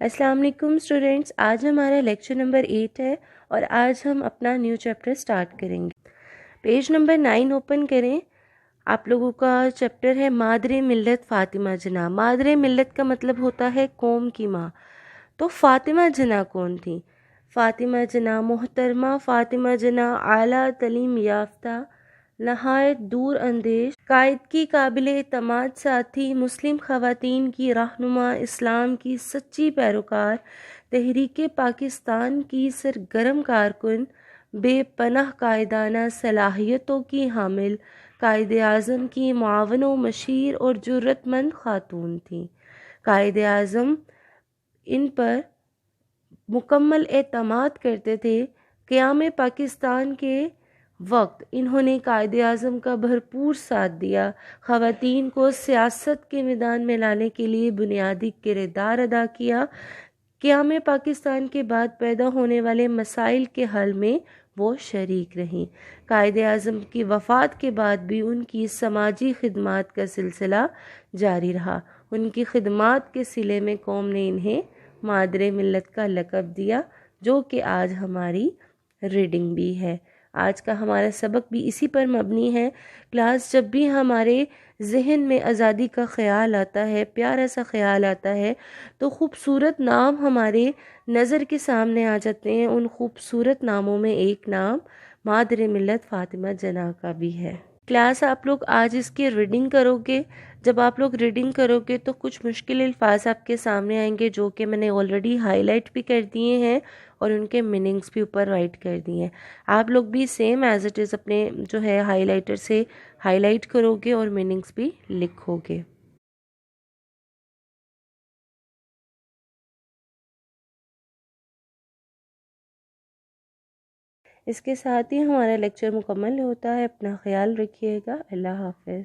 السلام علیکم اسٹوڈینٹس، آج ہمارا لیکچر نمبر 8 ہے اور آج ہم اپنا نیو چیپٹر سٹارٹ کریں گے۔ پیج نمبر 9 اوپن کریں۔ آپ لوگوں کا چیپٹر ہے مادر ملت فاطمہ جناح۔ مادر ملت کا مطلب ہوتا ہے قوم کی ماں۔ تو فاطمہ جناح کون تھی؟ فاطمہ جناح محترمہ فاطمہ جناح اعلیٰ تعلیم یافتہ، نہایت دور اندیش، قائد کی قابل اعتماد ساتھی، مسلم خواتین کی رہنما، اسلام کی سچی پیروکار، تحریک پاکستان کی سرگرم کارکن، بے پناہ قائدانہ صلاحیتوں کی حامل، قائد اعظم کی معاون و مشیر اور جرأت مند خاتون تھیں۔ قائد اعظم ان پر مکمل اعتماد کرتے تھے۔ قیام پاکستان کے وقت انہوں نے قائد اعظم کا بھرپور ساتھ دیا، خواتین کو سیاست کے میدان میں لانے کے لیے بنیادی کردار ادا کیا۔ قیام پاکستان کے بعد پیدا ہونے والے مسائل کے حل میں وہ شریک رہیں۔ قائد اعظم کی وفات کے بعد بھی ان کی سماجی خدمات کا سلسلہ جاری رہا۔ ان کی خدمات کے صلے میں قوم نے انہیں مادر ملت کا لقب دیا، جو کہ آج ہماری ریڈنگ بھی ہے۔ آج کا ہمارا سبق بھی اسی پر مبنی ہے۔ کلاس جب بھی ہمارے ذہن میں آزادی کا خیال آتا ہے، پیارا سا خیال آتا ہے، تو خوبصورت نام ہمارے نظر کے سامنے آ جاتے ہیں۔ ان خوبصورت ناموں میں ایک نام مادر ملت فاطمہ جناح کا بھی ہے۔ کلاس آپ لوگ آج اس کی ریڈنگ کرو گے۔ جب آپ لوگ ریڈنگ کرو گے تو کچھ مشکل الفاظ آپ کے سامنے آئیں گے، جو کہ میں نے آلریڈی ہائی لائٹ بھی کر دیے ہیں اور ان کے میننگز بھی اوپر رائٹ کر دیے ہیں۔ آپ لوگ بھی سیم ایز اٹ از اپنے جو ہے ہائی لائٹر سے ہائی لائٹ کرو گے اور میننگز بھی لکھو گے۔ اس کے ساتھ ہی ہمارا لیکچر مکمل ہوتا ہے۔ اپنا خیال رکھیے گا۔ اللہ حافظ۔